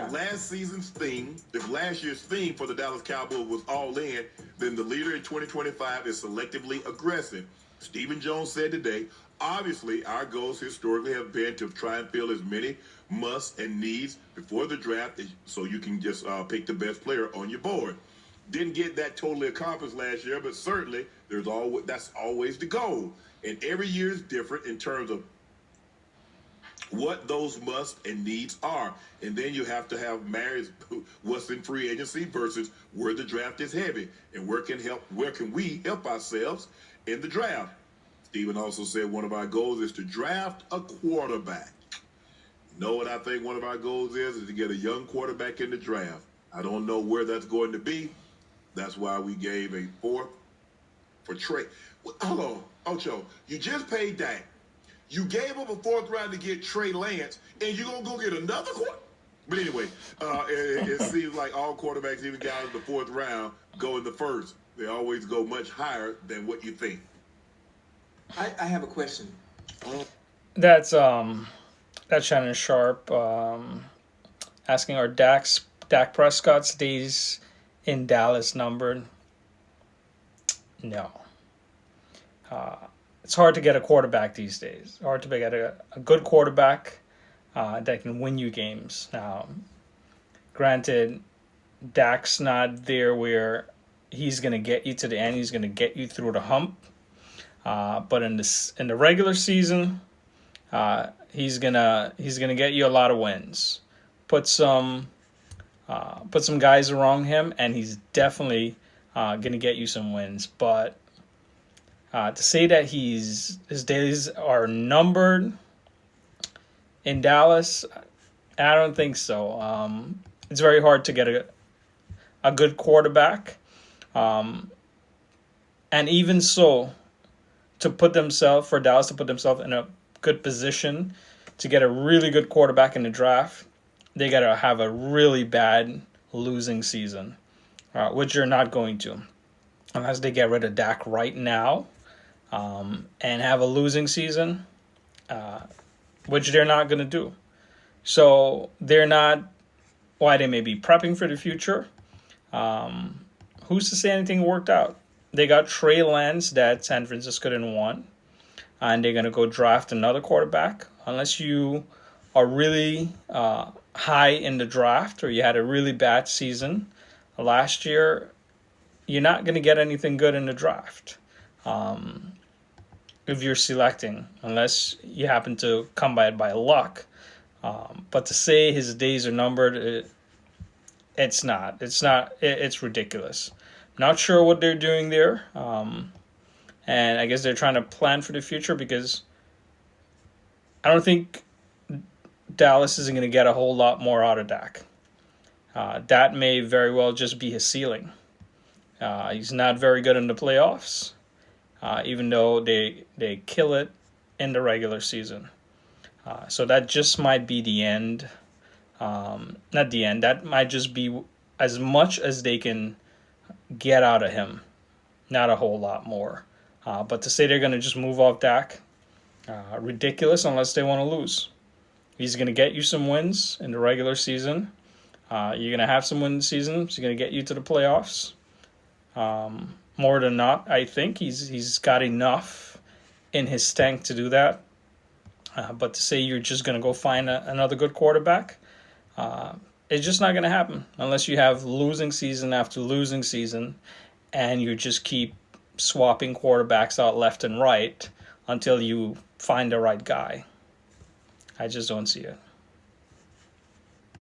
if last year's theme for the Dallas Cowboys was all in, then the leader in 2025 is selectively aggressive. Stephen Jones said today, obviously, our goals historically have been to try and fill as many musts and needs before the draft so you can just pick the best player on your board. Didn't get that totally accomplished last year, but certainly that's always the goal. And every year is different in terms of what those musts and needs are. And then you have to have married what's in free agency versus where the draft is heavy and where can we help ourselves in the draft. Stephen also said one of our goals is to draft a quarterback. You know what I think one of our goals is to get a young quarterback in the draft. I don't know where that's going to be. That's why we gave a fourth for Trey. Hold on, Ocho. You just paid Dak. You gave up a fourth round to get Trey Lance, and you're going to go get another quarterback? But anyway, it seems like all quarterbacks, even guys in the fourth round, go in the first. They always go much higher than what you think. I have a question. That's Shannon Sharp asking, are Dak Prescott's days in Dallas numbered? No. It's hard to get a quarterback these days. Hard to get a good quarterback that can win you games. Now, granted, Dak's not there where he's going to get you to the end. He's going to get you through the hump. But in the regular season, he's gonna get you a lot of wins. Put some guys around him, and he's definitely gonna get you some wins. But to say that his days are numbered in Dallas, I don't think so. It's very hard to get a good quarterback, and even so, for Dallas to put themselves in a good position to get a really good quarterback in the draft, they got to have a really bad losing season, which you're not going to, unless they get rid of Dak right now and have a losing season, which they're not going to do. So they're not, why they may be prepping for the future. Who's to say anything worked out? They got Trey Lance that San Francisco didn't want, and they're going to go draft another quarterback. Unless you are really high in the draft or you had a really bad season last year, you're not going to get anything good in the draft if you're selecting, unless you happen to come by it by luck. But to say his days are numbered, it's not. It's ridiculous. Not sure what they're doing there. And I guess they're trying to plan for the future, because I don't think Dallas isn't going to get a whole lot more out of Dak. That may very well just be his ceiling. He's not very good in the playoffs, even though they kill it in the regular season. So that just might be the end. Not the end. That might just be as much as they can get out of him. Not a whole lot more. But to say they're going to just move off Dak, ridiculous, unless they want to lose. He's going to get you some wins in the regular season. You're going to have some wins in the season. He's going to get you to the playoffs. More than not, I think he's got enough in his tank to do that. But to say you're just going to go find another good quarterback, it's just not going to happen unless you have losing season after losing season, and you just keep swapping quarterbacks out left and right until you find the right guy. I just don't see it.